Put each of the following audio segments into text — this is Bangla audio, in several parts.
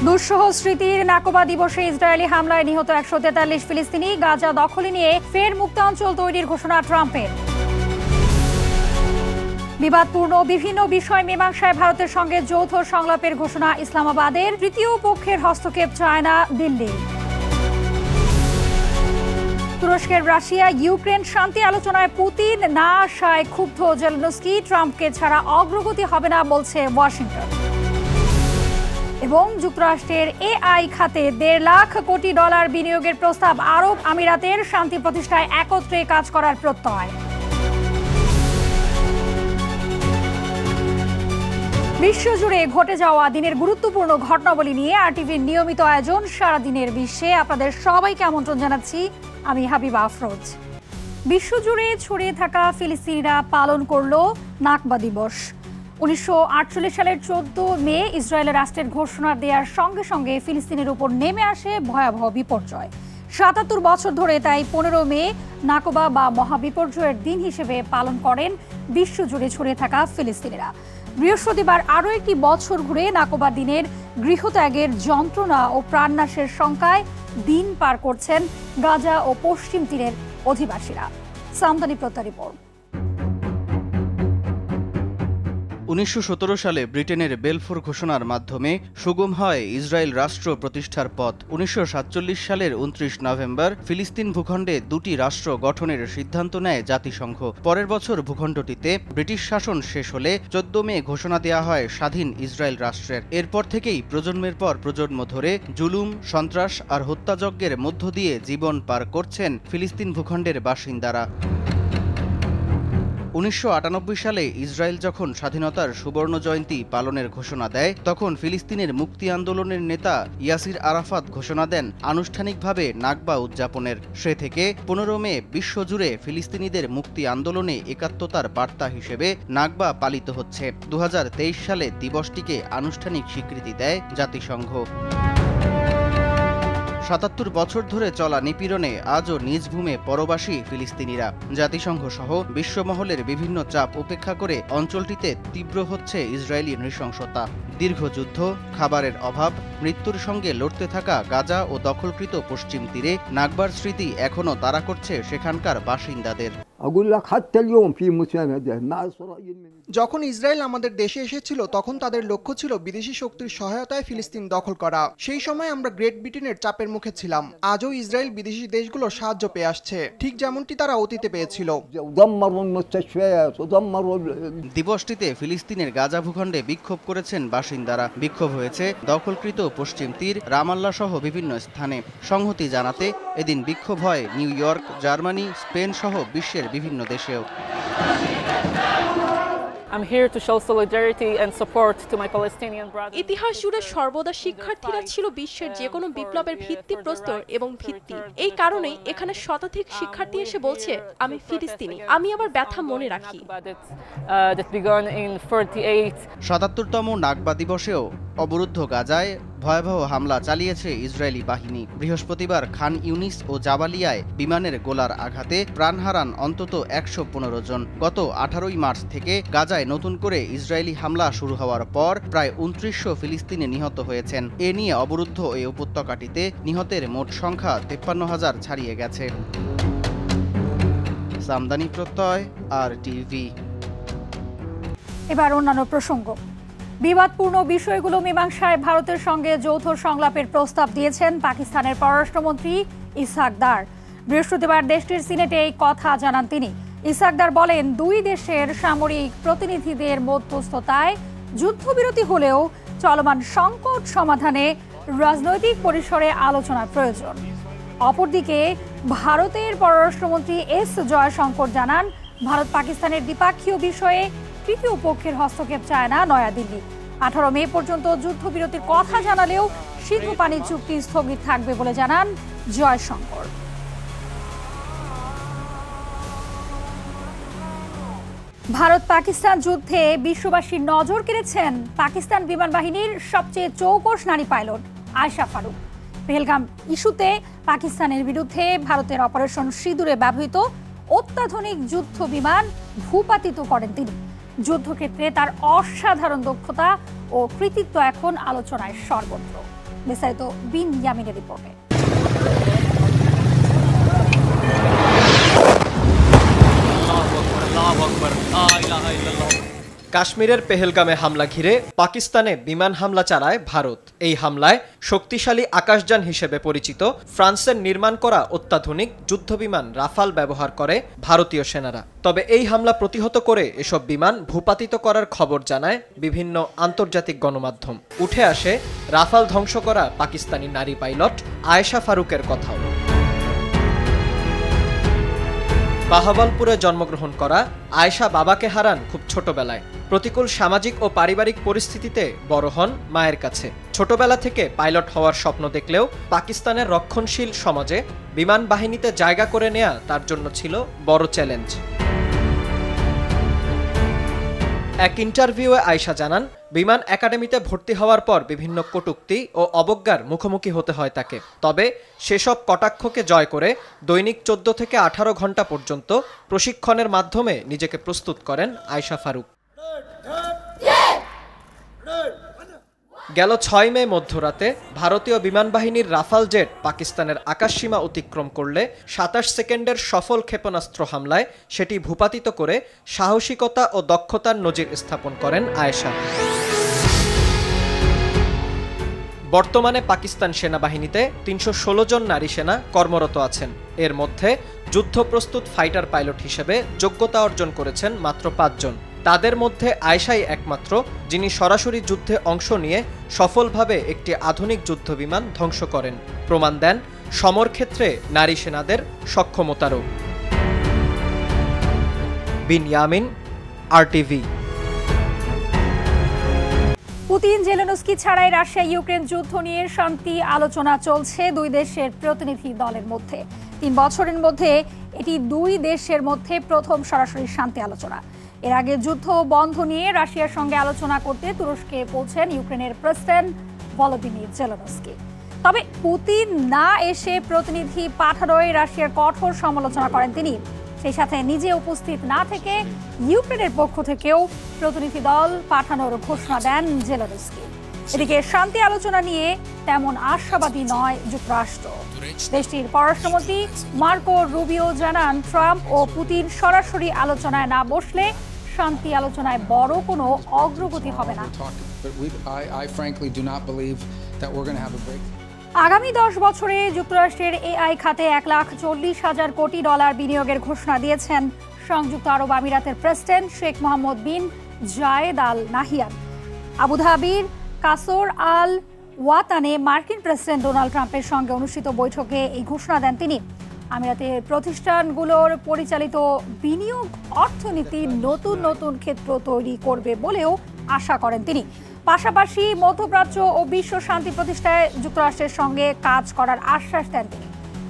দুঃসহ স্মৃতির নাকবা দিবসে ইসরায়েলি হামলায় নিহত ১৪৩ ফিলিস্তিনি। গাজা দখলে নিয়ে ফের মুক্তাঞ্চল তৈরির ঘোষণা ট্রাম্পের। বিবাদপূর্ণ বিভিন্ন বিষয় মীমাংসায় ভারতের সঙ্গে যৌথ সংলাপের ঘোষণা ইসলামাবাদের। তৃতীয় পক্ষের হস্তক্ষেপ চায় না দিল্লি। তুরস্কের রাশিয়া ইউক্রেন শান্তি আলোচনায় পুতিন না আসায় ক্ষুব্ধ জেলেনস্কি। ট্রাম্পকে ছাড়া অগ্রগতি হবে না বলছে ওয়াশিংটন। এবং যুক্তরাষ্ট্রের এআই খাতে $1.5 লাখ কোটি বিনিয়োগের প্রস্তাব। আরব আমিরাতের শান্তি প্রতিষ্ঠায় একত্রে কাজ করার প্রত্যয়। বিশ্বজুড়ে ঘটে যাওয়া দিনের গুরুত্বপূর্ণ ঘটনাবলী নিয়ে আরটিভির নিয়মিত আয়োজন সারাদিনের বিশ্বে আপনাদের সবাইকে আমন্ত্রণ জানাচ্ছি। আমি হাবিবা আফরোজ। বিশ্বজুড়ে ছড়িয়ে থাকা ফিলিস্তিনিরা পালন করল নাকবা দিবস। ১৯৪৮ সালের ১৪ মে ইসরায়েলের রাষ্ট্রের ঘোষণা দেওয়ার সঙ্গে সঙ্গে ফিলিস্তিনের উপর নেমে আসে ভয়াবহ বিপর্যয়। ৭৭ বছর ধরে তাই ১৫ মে নাকবা বা মহাবিপর্যয়ের দিন হিসেবে পালন করেন বিশ্বজুড়ে ছড়িয়ে থাকা ফিলিস্তিনিরা। বৃহস্পতিবার আরও একটি বছর ঘুরে নাকবা দিনের গৃহত্যাগের যন্ত্রণা ও প্রাণনাশের শঙ্কায় দিন পার করছেন গাজা ও পশ্চিম তীরের অধিবাসীরা। সামদানি প্রত্যার রিপোর্ট। ১৯১৭ সালে ব্রিটেনের বেলফোর ঘোষণার মাধ্যমে সুগম হয় ইসরায়েল রাষ্ট্র প্রতিষ্ঠার পথ। ১৯৪৭ সালের ২৯ নভেম্বর ফিলিস্তিন ভূখণ্ডে দুটি রাষ্ট্র গঠনের সিদ্ধান্ত নেয় জাতিসংঘ। পরের বছর ভূখণ্ডটিতে ব্রিটিশ শাসন শেষ হলে ১৪ মে ঘোষণা দেওয়া হয় স্বাধীন ইসরায়েল রাষ্ট্রের। এরপর থেকেই প্রজন্মের পর প্রজন্ম ধরে জুলুম, সন্ত্রাস আর হত্যাযজ্ঞের মধ্য দিয়ে জীবন পার করছেন ফিলিস্তিন ভূখণ্ডের বাসিন্দারা। ১৯৯৮ সালে ইসরায়েল যখন স্বাধীনতার সুবর্ণ জয়ন্তী পালনের ঘোষণা দেয়, তখন ফিলিস্তিনের মুক্তি আন্দোলনের নেতা ইয়াসির আরাফাত ঘোষণা দেন আনুষ্ঠানিকভাবে নাকবা উদযাপনের। সে থেকে ১৫ মে বিশ্বজুড়ে ফিলিস্তিনিদের মুক্তি আন্দোলনে একাত্মতার বার্তা হিসেবে নাকবা পালিত হচ্ছে। ২০২৩ সালে দিবসটিকে আনুষ্ঠানিক স্বীকৃতি দেয় জাতিসংঘ। ৭৭ বছর ধরে চলা নিপীড়নে আজও নিজ ভূমে পরবাসী ফিলিস্তিনিরা। জাতিসংঘ সহ বিশ্বমহলের বিভিন্ন চাপ উপেক্ষা করে অঞ্চলটিতে তীব্র হচ্ছে ইসরায়েলি নৃশংসতা। দীর্ঘ যুদ্ধ, খাবারের অভাব, মৃত্যুর সঙ্গে লড়তে থাকা গাজা ও দখলকৃত পশ্চিম তীরে নাকবার স্মৃতি এখনও তাড়া করছে সেখানকার বাসিন্দাদের। যখন ইসরায়েল আমাদের দেশে এসেছিল তখন তাদের লক্ষ্য ছিল বিদেশি শক্তির সহায়তায় ফিলিস্তিন দখল করা। সেই সময় আমরা গ্রেট ব্রিটেনের চাপের মুখে ছিলাম। আজও ইসরায়েল বিদেশি দেশগুলোর সাহায্য পেয়ে আসছে, ঠিক যেমনটি তারা অতীতে পেয়েছিল। দিবসটিতে ফিলিস্তিনের গাজা ভূখণ্ডে বিক্ষোভ করেছেন বাসিন্দারা। বিক্ষোভ হয়েছে দখলকৃত পশ্চিম তীর, রামাল্লা সহ বিভিন্ন স্থানে। সংহতি জানাতে এদিন বিক্ষোভ হয় নিউ ইয়র্ক, জার্মানি, স্পেন সহ বিশ্বের বিভিন্ন দেশেও। ইতিহাস জুড়ে সর্বদা শিক্ষার্থীরা ছিল বিশ্বের যে কোনো বিপ্লবের ভিত্তিপ্রস্তর এবং ভিত্তি। এই কারণেই এখানে শতাধিক শিক্ষার্থী এসে বলছে, আমি ফিলিস্তিনি, আমি আবার ব্যথা মনে রাখি। ৭৭তম নাকবা দিবসেও অবরুদ্ধ গাজায় ভয়াবহ হামলা চালিয়েছে ইসরায়েলি বাহিনী। বৃহস্পতিবার খান ইউনিস ও জাবালিয়ায় বিমানের গোলার আঘাতে প্রাণ হারান অন্তত ১১৫ জন। গত ১৮ মার্চ থেকে গাজায় নতুন করে ইসরায়েলি হামলা শুরু হওয়ার পর প্রায় ২৯০০ ফিলিস্তিনি নিহত হয়েছেন। এ নিয়ে অবরুদ্ধ এই উপত্যকাটিতে নিহতের মোট সংখ্যা ৫৩,০০০ ছাড়িয়ে গেছে। সামদানি প্রত্যয়, আরটিভি। এবার অন্যান্য প্রসঙ্গ। বিবাদপূর্ণ বিষয়গুলো মীমাংসায় ভারতের সঙ্গে যৌথ সংলাপের প্রস্তাব দিয়েছেন পাকিস্তানের পররাষ্ট্রমন্ত্রী ইসহাক দার। বৃহস্পতিবার দেশটির সিনেটে এই কথা জানান তিনি। ইসহাক দার বলেন, দুই দেশের সামরিক প্রতিনিধিদের মধ্যস্থতায় যুদ্ধবিরতি হলেও চলমান সংকট সমাধানে রাজনৈতিক পরিসরে আলোচনার প্রয়োজন। অপরদিকে ভারতের পররাষ্ট্রমন্ত্রী এস জয়শঙ্কর জানান, ভারত পাকিস্তানের দ্বিপাক্ষীয় বিষয়ে তৃতীয় পক্ষের হস্তক্ষেপ চায় না নয়াদিল্লি। 18 মে পর্যন্ত যুদ্ধবিরতির কথা জানালেও সিন্ধু পানি চুক্তি স্থগিত থাকবে বলে জানান জয়শঙ্কর। ভারত পাকিস্তান যুদ্ধে বিশ্ববাসীর নজর কেড়েছেন পাকিস্তান বিমান বাহিনীর সবচেয়ে চৌকস নারী পাইলট আয়েশা ফারুক। পেহেলগাম ইস্যুতে পাকিস্তানের বিরুদ্ধে ভারতের অপারেশন সিঁদুরে ব্যবহৃত অত্যাধুনিক যুদ্ধ বিমান ভূপাতিত করেন তিনি। যুদ্ধক্ষেত্রে তার অসাধারণ দক্ষতা ও কৃতিত্ব এখন আলোচনায় সর্বত্র। বিস্তারিত বিন ইয়ামিনের রিপোর্টে। কাশ্মীরের পেহেলগামে হামলা ঘিরে পাকিস্তানে বিমান হামলা চালায় ভারত। এই হামলায় শক্তিশালী আকাশযান হিসেবে পরিচিত ফ্রান্সের নির্মাণ করা অত্যাধুনিক যুদ্ধবিমান রাফাল ব্যবহার করে ভারতীয় সেনারা। তবে এই হামলা প্রতিহত করে এসব বিমান ভূপাতিত করার খবর জানায় বিভিন্ন আন্তর্জাতিক গণমাধ্যম। উঠে আসে রাফাল ধ্বংস করা পাকিস্তানি নারী পাইলট আয়েশা ফারুকের কথাও। বাহাওয়ালপুরে জন্মগ্রহণ করা আয়েশা বাবাকে হারান খুব ছোটবেলায়। প্রতিকূল সামাজিক ও পারিবারিক পরিস্থিতিতে বড় হন মায়ের কাছে। ছোটবেলা থেকে পাইলট হওয়ার স্বপ্ন দেখলেও পাকিস্তানের রক্ষণশীল সমাজে বিমান বাহিনীতে জায়গা করে নেয়া তার জন্য ছিল বড় চ্যালেঞ্জ। এক ইন্টারভিউয়ে আয়েশা জানান, বিমান একাডেমিতে ভর্তি হওয়ার পর বিভিন্ন কটূক্তি ও অবজ্ঞার মুখোমুখি হতে হয় তাকে। তবে সেসব কটাক্ষকে জয় করে দৈনিক 14 থেকে 18 ঘন্টা পর্যন্ত প্রশিক্ষণের মাধ্যমে নিজেকে প্রস্তুত করেন আয়েশা ফারুক। গেল 6 মে মধ্যরাতে ভারতীয় বিমান বাহিনীর রাফাল জেট পাকিস্তানের আকাশসীমা অতিক্রম করলে 27 সেকেন্ডের সফল ক্ষেপণাস্ত্র হামলায় সেটি ভূপাতিত করে সাহসিকতা ও দক্ষতার নজির স্থাপন করেন আয়েশা। বর্তমানে পাকিস্তান সেনাবাহিনীতে 316 জন নারী সেনা কর্মরত আছেন। এর মধ্যে যুদ্ধপ্রস্তুত ফাইটার পাইলট হিসেবে যোগ্যতা অর্জন করেছেন মাত্র 5 জন। তাদের মধ্যে আয়েশাই একমাত্র যিনি সরাসরি যুদ্ধে অংশ নিয়ে সফলভাবে একটি আধুনিক যুদ্ধবিমান ধ্বংস করেন। প্রমাণ দেন সমর ক্ষেত্রে নারী সেনাদের সক্ষমতারও। বিন ইয়ামিন, আরটিভি। পুতিন জেলেনস্কি ছাড়াই রাশিয়া ইউক্রেন যুদ্ধ নিয়ে শান্তি আলোচনা চলছে দুই দেশের প্রতিনিধি দলের মধ্যে। 3 বছরের মধ্যে এটি দুই দেশের মধ্যে প্রথম সরাসরি শান্তি আলোচনা। এর আগে যুদ্ধ বন্ধ নিয়ে রাশিয়ার সঙ্গে আলোচনা করতে তুরস্কে পৌঁছেন ইউক্রেনের প্রেসিডেন্ট ভলোদিমির জেলেনস্কি। তবে পুতিন না এসে প্রতিনিধি পাঠানোয় রাশিয়ার কঠোর সমালোচনা করেন তিনি। সেই সাথে নিজে উপস্থিত না থেকে ইউক্রেনের পক্ষ থেকেও প্রতিনিধি দল পাঠানোর ঘোষণা দেন জেলেনস্কি। এদিকে শান্তি আলোচনা নিয়ে তেমন আশাবাদী নয় যুক্তরাষ্ট্র। দেশটির পররাষ্ট্রমন্ত্রী মার্কো রুবিও জানান, ট্রাম্প ও পুতিন সরাসরি আলোচনায় না বসলে শান্তি আলোচনায় বড় কোনো অগ্রগতি হবে না। আগামী 10 বছরে যুক্তরাষ্ট্রের এআই খাতে $1,40,000 কোটি বিনিয়োগের ঘোষণা দিয়েছেন সংযুক্ত আরব আমিরাতের প্রেসিডেন্ট শেখ মোহাম্মদ বিন জায়েদ আল নাহিয়ান। আবুধাবির কাসর আল ওয়াতানে মার্কিন প্রেসিডেন্ট ডোনাল্ড ট্রাম্পের সঙ্গে অনুষ্ঠিত বৈঠকে এই ঘোষণা দেন তিনি। আমিরাতের প্রতিষ্ঠানগুলোর পরিচালিত বিনিয়োগ অর্থনীতি নতুন নতুন ক্ষেত্র তৈরি করবে বলেও আশা করেন তিনি। পাশাপাশি মধ্যপ্রাচ্য ও বিশ্ব শান্তি প্রতিষ্ঠায় যুক্তরাষ্ট্রের সঙ্গে কাজ করার আশ্বাস দেন তিনি।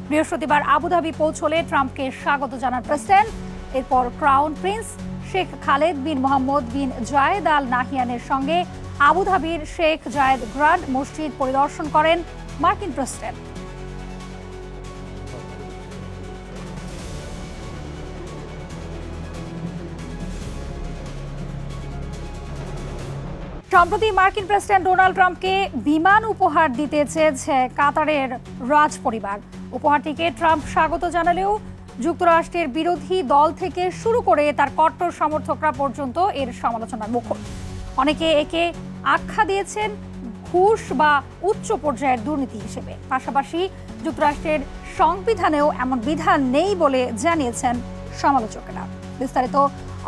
বৃহস্পতিবার আবুধাবি পৌঁছলে ট্রাম্পকে স্বাগত জানান প্রেসিডেন্ট। এরপর ক্রাউন প্রিন্স শেখ খালেদ বিন মোহাম্মদ বিন জায়েদ আল নাহিয়ানের সঙ্গে আবুধাবির শেখ জায়েদ গ্র্যান্ড মসজিদ পরিদর্শন করেন মার্কিন প্রেসিডেন্ট। সম্প্রতি মার্কিন প্রেসিডেন্ট ডোনাল্ড ট্রাম্পকে বিমান উপহার দিতে চেয়েছে কাতারের রাজ পরিবার। উপহারটিকে ট্রাম্প স্বাগত জানালেও যুক্তরাষ্ট্রের বিরোধী দল থেকে শুরু করে তার কট্টর সমর্থকরা পর্যন্ত এর সমালোচনার মুখর। অনেকে একে আখ্যা দিয়েছেন ঘুষ বা উচ্চ পর্যায়ের দুর্নীতি হিসেবে। পাশাপাশি যুক্তরাষ্ট্রের সংবিধানেও এমন বিধান নেই বলে জানিয়েছেন সমালোচকেরা। বিস্তারিত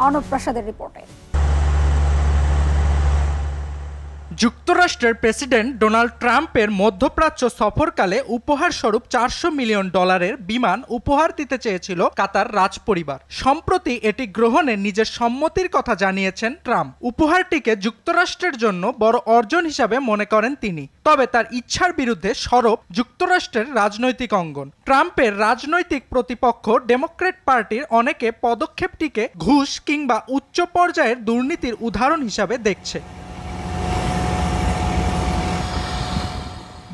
অর্ণব প্রসাদের রিপোর্টে। যুক্তরাষ্ট্রের প্রেসিডেন্ট ডোনাল্ড ট্রাম্পের মধ্যপ্রাচ্য সফরকালে উপহার স্বরূপ $400 মিলিয়ন বিমান উপহার দিতে চেয়েছিল কাতার রাজপরিবার। সম্প্রতি এটি গ্রহণে নিজের সম্মতির কথা জানিয়েছেন ট্রাম্প। উপহারটিকে যুক্তরাষ্ট্রের জন্য বড় অর্জন হিসাবে মনে করেন তিনি। তবে তার ইচ্ছার বিরুদ্ধে সরব যুক্তরাষ্ট্রের রাজনৈতিক অঙ্গন। ট্রাম্পের রাজনৈতিক প্রতিপক্ষ ডেমোক্র্যাট পার্টির অনেকে পদক্ষেপটিকে ঘুষ কিংবা উচ্চ পর্যায়ের দুর্নীতির উদাহরণ হিসাবে দেখছে।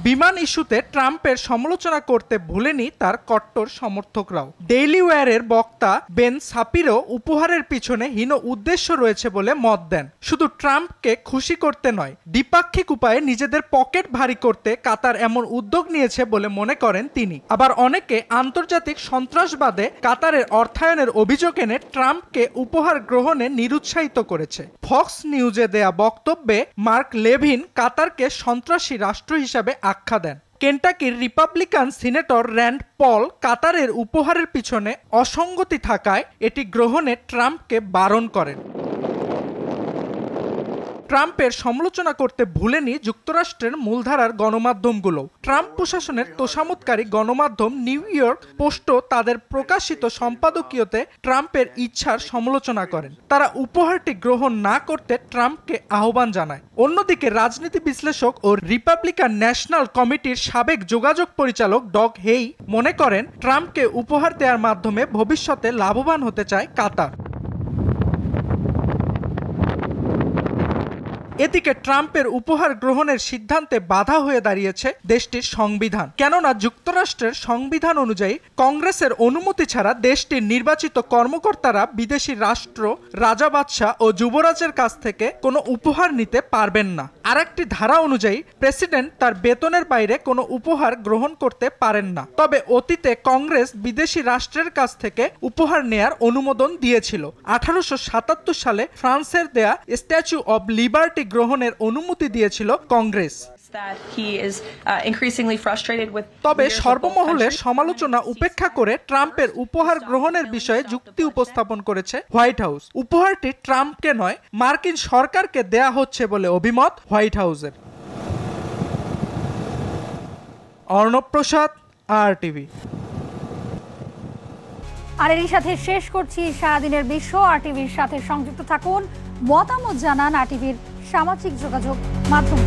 বিমান ইস্যুতে ট্রাম্পের সমালোচনা করতে ভুলেনি তার কট্টর সমর্থকরাও। ডেইলি ওয়্যারের বক্তা বেন সাপিরো উপহারের পিছনে হীন উদ্দেশ্য রয়েছে বলে মত দেন। শুধু ট্রাম্পকে খুশি করতে নয়, দ্বিপাক্ষিক উপায়ে নিজেদের পকেট ভারী করতে কাতার এমন উদ্যোগ নিয়েছে বলে মনে করেন তিনি। আবার অনেকে আন্তর্জাতিক সন্ত্রাসবাদে কাতারের অর্থায়নের অভিযোগ এনে ট্রাম্পকে উপহার গ্রহণে নিরুৎসাহিত করেছে। ফক্স নিউজে দেয়া বক্তব্যে মার্ক লেভিন কাতারকে সন্ত্রাসী রাষ্ট্র হিসাবে আখ্যা দেন। কেন্টাকির রিপাবলিকান সিনেটর র্যান্ড পল কাতারের উপহারের পিছনে অসঙ্গতি থাকায় এটি গ্রহণে ট্রাম্পকে বারণ করেন। ট্রাম্পের সমালোচনা করতে ভুলেনি যুক্তরাষ্ট্রের মূলধারার গণমাধ্যমগুলো। ট্রাম্প প্রশাসনের তোষামোদকারী গণমাধ্যম নিউ ইয়র্ক পোস্টও তাদের প্রকাশিত সম্পাদকীয়তে ট্রাম্পের ইচ্ছার সমালোচনা করেন। তারা উপহারটি গ্রহণ না করতে ট্রাম্পকে আহ্বান জানায়। অন্যদিকে রাজনীতি বিশ্লেষক ও রিপাবলিকান ন্যাশনাল কমিটির সাবেক যোগাযোগ পরিচালক ডগ হেই মনে করেন ট্রাম্পকে উপহার দেওয়ার মাধ্যমে ভবিষ্যতে লাভবান হতে চায় কাতার। এদিকে ট্রাম্পের উপহার গ্রহণের সিদ্ধান্তে বাধা হয়ে দাঁড়িয়েছে দেশটির সংবিধান। কেননা যুক্তরাষ্ট্রের সংবিধান অনুযায়ী কংগ্রেসের অনুমতি ছাড়া দেশটির নির্বাচিত কর্মকর্তারা বিদেশি রাষ্ট্র, রাজা বাদশাহ ও যুবরাজের কাছ থেকে কোনো উপহার নিতে পারবেন না। আরেকটি ধারা অনুযায়ী প্রেসিডেন্ট তার বেতনের বাইরে কোনো উপহার গ্রহণ করতে পারেন না। তবে অতীতে কংগ্রেস বিদেশি রাষ্ট্রের কাছ থেকে উপহার নেয়ার অনুমোদন দিয়েছিল। 1877 সালে ফ্রান্সের দেয়া স্ট্যাচু অব লিবার্টি গ্রহণের অনুমতি দিয়েছিল কংগ্রেস। তবে সর্বমহলের সমালোচনা উপেক্ষা করে ট্রাম্পের উপহার গ্রহণের বিষয়ে যুক্তি উপস্থাপন করেছে হোয়াইট হাউস। উপহারটি ট্রাম্পকে নয়, মার্কিন সরকারকে দেয়া হচ্ছে বলে অভিমত হোয়াইট হাউসের। অর্ণব প্রসাদ, RTV। আর এরই সাথে শেষ করছি সারাদিনের বিশ্ব। RTVর সাথে সংযুক্ত থাকুন, মতামত জানান RTVর সামাজিক যোগাযোগ মাধ্যম।